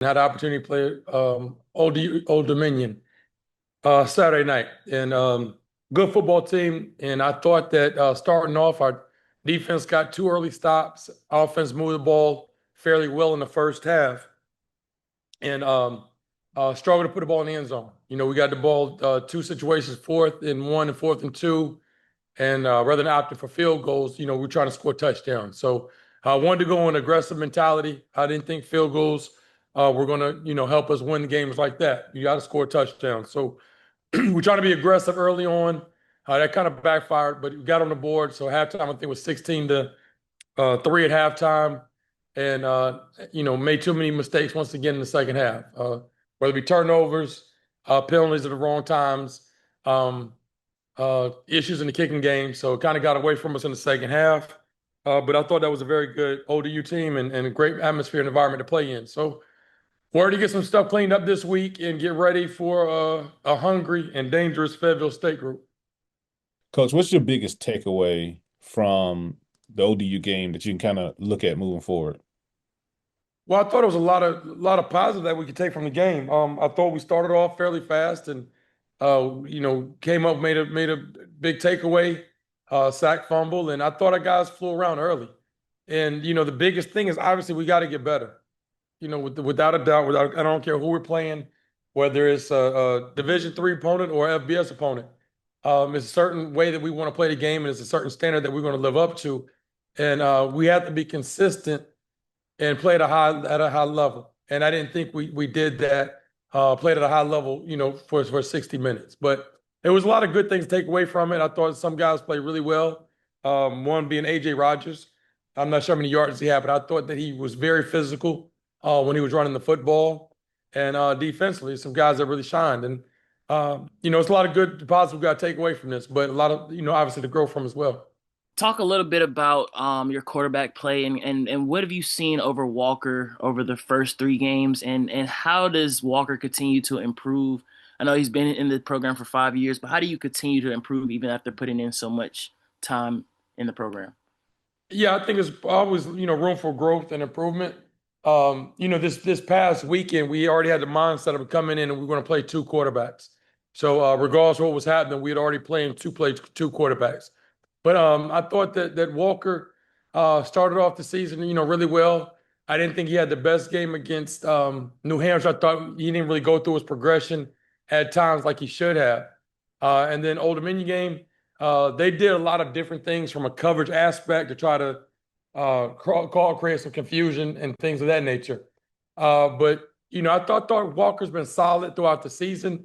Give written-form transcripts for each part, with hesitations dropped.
had the opportunity to play Old Dominion Saturday night, and good football team. And I thought that starting off, our defense got two early stops. Offense moved the ball fairly well in the first half, and struggled to put the ball in the end zone. We got the ball two situations, 4th and 1 and 4th and 2. And rather than opting for field goals, we're trying to score touchdowns. So I wanted to go in aggressive mentality. I didn't think field goals were going to, help us win games like that. You got to score touchdowns. So we're trying to be aggressive early on. That kind of backfired, but we got on the board. So halftime, I think it was 16-3 at halftime, and made too many mistakes once again in the second half. Whether it be turnovers, penalties at the wrong times. Issues in the kicking game. So it kind of got away from us in the second half. But I thought that was a very good ODU team and a great atmosphere and environment to play in. So we're to get some stuff cleaned up this week and get ready for a hungry and dangerous Fayetteville State group. Coach, what's your biggest takeaway from the ODU game that you can kind of look at moving forward? Well, I thought it was a lot of positive that we could take from the game. I thought we started off fairly fast and came up, made a big takeaway, sack fumble, and I thought our guys flew around early. And the biggest thing is obviously we got to get better. Without a doubt, I don't care who we're playing, whether it's a Division III opponent or FBS opponent. It's a certain way that we want to play the game, and it's a certain standard that we're going to live up to. And we have to be consistent and play at a high level. And I didn't think we did that. Played at a high level, for 60 minutes. But there was a lot of good things to take away from it. I thought some guys played really well. One being AJ Rogers. I'm not sure how many yards he had, but I thought that he was very physical when he was running the football. And defensively, some guys that really shined. And it's a lot of good positive we got to take away from this, but a lot of, obviously to grow from as well. Talk a little bit about your quarterback play and what have you seen over Walker over the first three games and how does Walker continue to improve? I know he's been in the program for 5 years, but how do you continue to improve even after putting in so much time in the program? Yeah, I think there's always, room for growth and improvement. This past weekend, we already had the mindset of coming in and we are going to play two quarterbacks. So regardless of what was happening, we had already played two quarterbacks. But I thought that Walker started off the season, really well. I didn't think he had the best game against New Hampshire. I thought he didn't really go through his progression at times like he should have. And then Old Dominion game, they did a lot of different things from a coverage aspect to try to create some confusion and things of that nature. But I thought Walker's been solid throughout the season.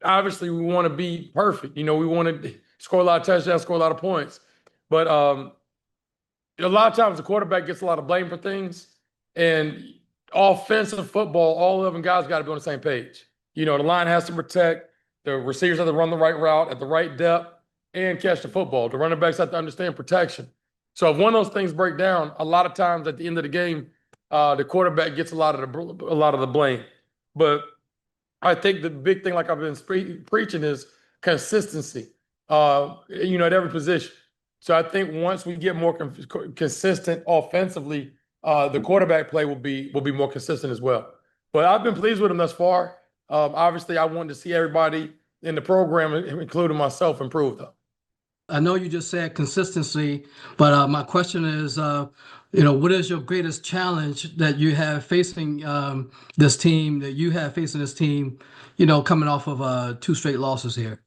Obviously we want to be perfect. We want to score a lot of touchdowns, score a lot of points. But a lot of times the quarterback gets a lot of blame for things. And offensive football, all 11 guys got to be on the same page. The line has to protect. The receivers have to run the right route at the right depth and catch the football. The running backs have to understand protection. So if one of those things break down, a lot of times at the end of the game, the quarterback gets a lot of the blame. But I think the big thing, like I've been preaching, is consistency. At every position. So I think once we get more consistent offensively, the quarterback play will be more consistent as well. But I've been pleased with him thus far. Obviously, I wanted to see everybody in the program, including myself, improve though. I know you just said consistency, but my question is, what is your greatest challenge that you have facing this team, coming off of two straight losses here?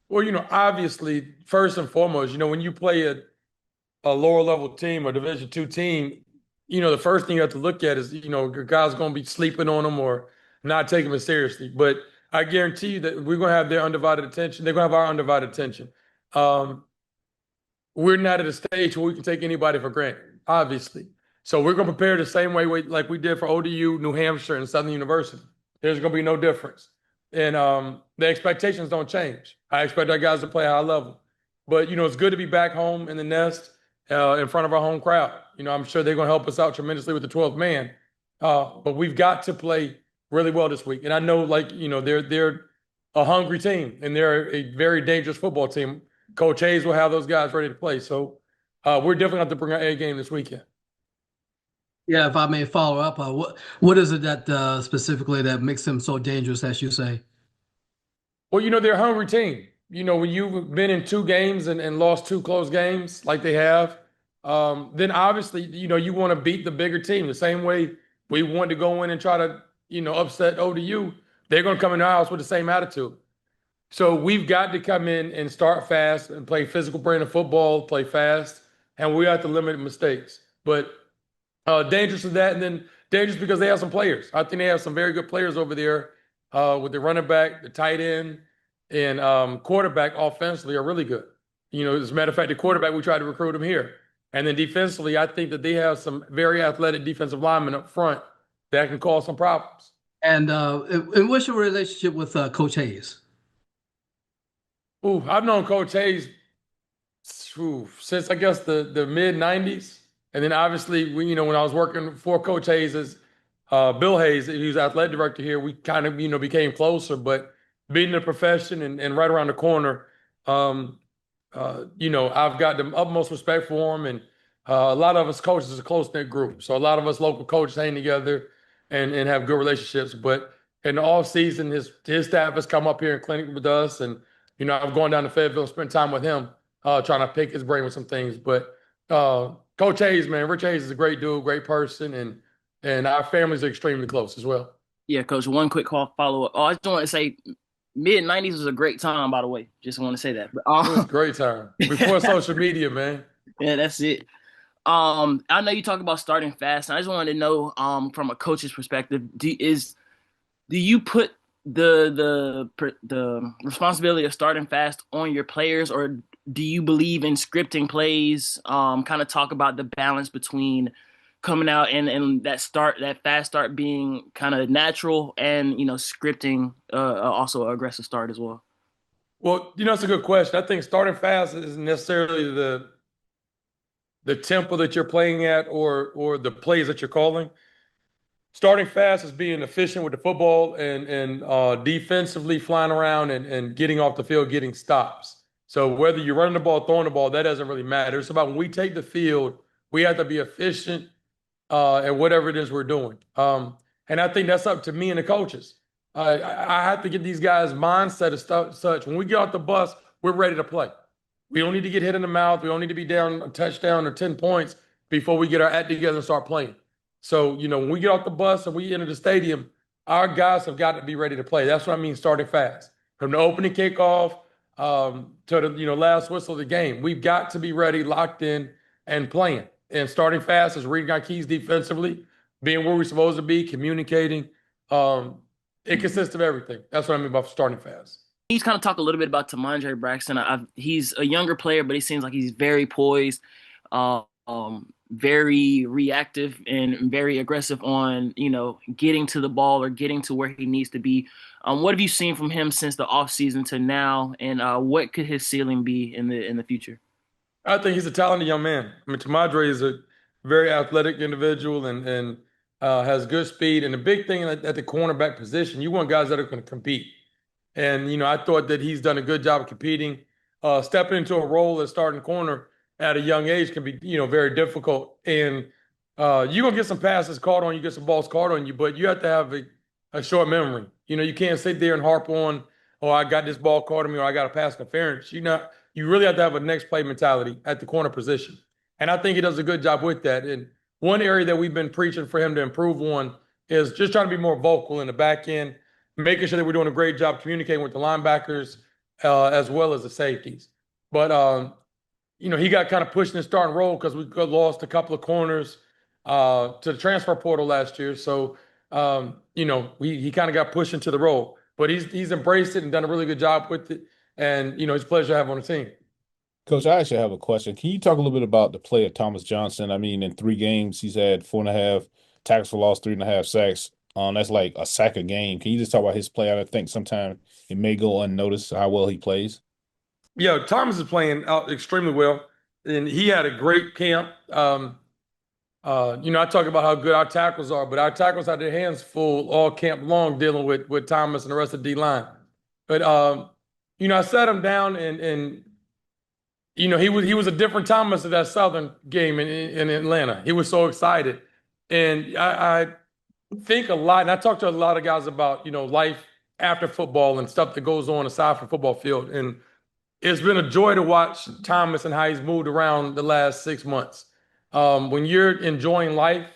Well, obviously, first and foremost, when you play a lower level team or Division II team, the first thing you have to look at is, your guys going to be sleeping on them or not taking them seriously. But I guarantee you that we're going to have their undivided attention. They're going to have our undivided attention. We're not at a stage where we can take anybody for granted, obviously. So we're going to prepare the same way like we did for ODU, New Hampshire, and Southern University. There's going to be no difference. And the expectations don't change. I expect our guys to play at a high level. But, it's good to be back home in the nest in front of our home crowd. I'm sure they're going to help us out tremendously with the 12th man. But we've got to play really well this week. And I know, they're a hungry team, and they're a very dangerous football team. Coach Hayes will have those guys ready to play. So we're definitely going to have to bring our A game this weekend. Yeah, if I may follow up, what is it that specifically that makes them so dangerous, as you say? Well, they're a hungry team. When you've been in two games and lost two close games like they have, then obviously, you want to beat the bigger team. The same way we want to go in and try to, upset ODU, they're going to come in our house with the same attitude. So we've got to come in and start fast and play physical brand of football, play fast, and we have to limit mistakes. But dangerous to that, and then dangerous because they have some players. I think they have some very good players over there with the running back, the tight end, and quarterback offensively are really good. As a matter of fact, the quarterback, we tried to recruit him here. And then defensively, I think that they have some very athletic defensive linemen up front that can cause some problems. And what's your relationship with Coach Hayes? Ooh, I've known Coach Hayes since I guess the mid '90s, and then obviously when I was working for Coach Hayes as Bill Hayes, he was athletic director here. We kind of became closer, but being in the profession and right around the corner, um, I've got the utmost respect for him, and a lot of us coaches is a close knit group, so a lot of us local coaches hang together and have good relationships. But in the off season, his staff has come up here and clinic with us, and I've gone down to Fayetteville and spent time with him, trying to pick his brain with some things. But Coach Hayes, man, Rich Hayes is a great dude, great person, and our families are extremely close as well. Yeah, Coach. One quick call follow up. Oh, I just want to say, mid '90s was a great time, by the way. Just want to say that. But, It was a great time before social media, man. yeah, that's it. I know you talk about starting fast, and I just wanted to know, from a coach's perspective, do you put the responsibility of starting fast on your players, or do you believe in scripting plays? Kind of talk about the balance between coming out and that fast start being kind of natural, and scripting also an aggressive start as well. Well, that's a good question. I think starting fast isn't necessarily the tempo that you're playing at or the plays that you're calling. Starting fast is being efficient with the football and defensively flying around and getting off the field, getting stops. So whether you're running the ball, throwing the ball, that doesn't really matter. It's about when we take the field, we have to be efficient at whatever it is we're doing. And I think that's up to me and the coaches. I have to get these guys' mindset is such. When we get off the bus, we're ready to play. We don't need to get hit in the mouth. We don't need to be down a touchdown or 10 points before we get our act together and start playing. So, when we get off the bus and we enter the stadium, our guys have got to be ready to play. That's what I mean, starting fast. From the opening kickoff to the last whistle of the game, we've got to be ready, locked in, and playing. And starting fast is reading our keys defensively, being where we're supposed to be, communicating. It consists of everything. That's what I mean by starting fast. He's kind of talk a little bit about Tamondre Braxton. He's a younger player, but he seems like he's very poised, very reactive, and very aggressive on getting to the ball or getting to where he needs to be. What have you seen from him since the offseason to now, and what could his ceiling be in the future? I think he's a talented young man. I mean, Tamadre is a very athletic individual and has good speed. And the big thing at the cornerback position, you want guys that are going to compete. And, I thought that he's done a good job of competing. Stepping into a role as starting corner at a young age can be, very difficult. And you're going to get some passes caught on you, get some balls caught on you, but you have to have a short memory. You can't sit there and harp on, oh, I got this ball caught on me or I got a pass interference. You really have to have a next play mentality at the corner position. And I think he does a good job with that. And one area that we've been preaching for him to improve on is just trying to be more vocal in the back end, making sure that we're doing a great job communicating with the linebackers as well as the safeties. But, he got kind of pushed in the starting role because we lost a couple of corners to the transfer portal last year. So, he kind of got pushed into the role. But he's embraced it and done a really good job with it. And, it's a pleasure to have him on the team. Coach, I actually have a question. Can you talk a little bit about the play of Thomas Johnson? I mean, in 3 games, he's had 4.5 tackles for loss, 3.5 sacks. That's like a sack a game. Can you just talk about his play? I think sometimes it may go unnoticed how well he plays. Yeah, Thomas is playing out extremely well, and he had a great camp. I talk about how good our tackles are, but our tackles had their hands full all camp long dealing with Thomas and the rest of the D line. But I sat him down and he was a different Thomas at that Southern game in Atlanta. He was so excited. And I think a lot, and I talk to a lot of guys about, life after football and stuff that goes on aside from football field. And it's been a joy to watch Thomas and how he's moved around the last 6 months. When you're enjoying life,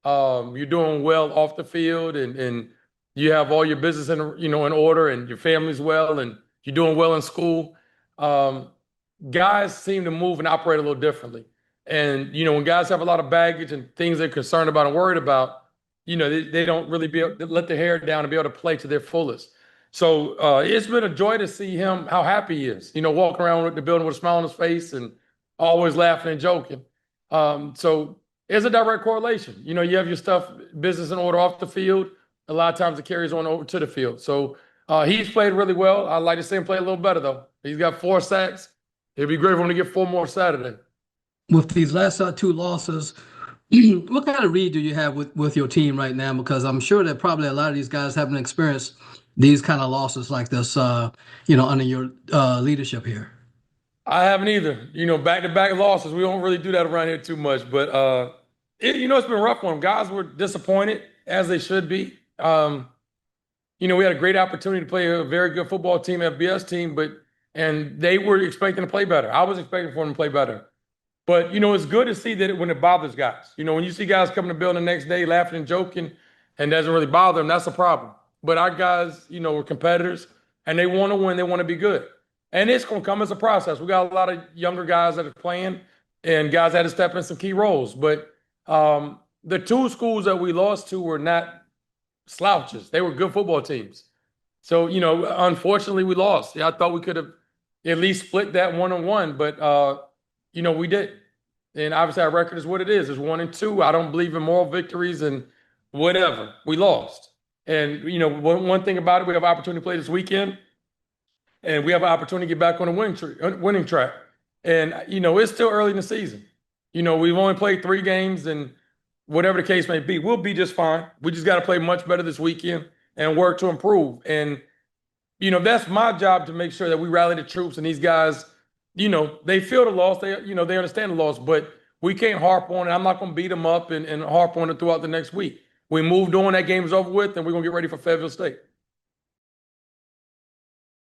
you're doing well off the field, and you have all your business in order, and your family's well, and you're doing well in school. Um, Guys seem to move and operate a little differently. And when guys have a lot of baggage and things they're concerned about and worried about, they don't really be able to let their hair down and be able to play to their fullest. So it's been a joy to see him, how happy he is, walking around with the building with a smile on his face and always laughing and joking. So it's a direct correlation. You have your stuff, business in order off the field. A lot of times it carries on over to the field. So he's played really well. I'd like to see him play a little better, though. He's got 4 sacks. It'd be great for him to get 4 more Saturday. With these last 2 losses, what kind of read do you have with your team right now? Because I'm sure that probably a lot of these guys haven't experienced these kind of losses like this, under your leadership here. I haven't either. Back-to-back losses. We don't really do that around here too much, but it's been rough for them. Guys were disappointed, as they should be. We had a great opportunity to play a very good football team, FBS team, and they were expecting to play better. I was expecting for them to play better. But, it's good to see that when it bothers guys. When you see guys coming to the building the next day laughing and joking and doesn't really bother them, that's a problem. But our guys, were competitors, and they want to win. They want to be good. And it's going to come as a process. We got a lot of younger guys that are playing, and guys had to step in some key roles. But the 2 schools that we lost to were not slouches. They were good football teams. So, unfortunately, we lost. I thought we could have at least split that 1-1, but we did. And obviously our record is what it is. It's 1-2. I don't believe in moral victories and whatever. We lost. And, one thing about it, we have an opportunity to play this weekend, and we have an opportunity to get back on the winning track. And, it's still early in the season. We've only played 3 games, and whatever the case may be, we'll be just fine. We just got to play much better this weekend and work to improve. And, that's my job, to make sure that we rally the troops, and these guys, they feel the loss. They understand the loss, but we can't harp on it. I'm not going to beat them up and harp on it throughout the next week. We moved on. That game is over with, and we're going to get ready for Fayetteville State.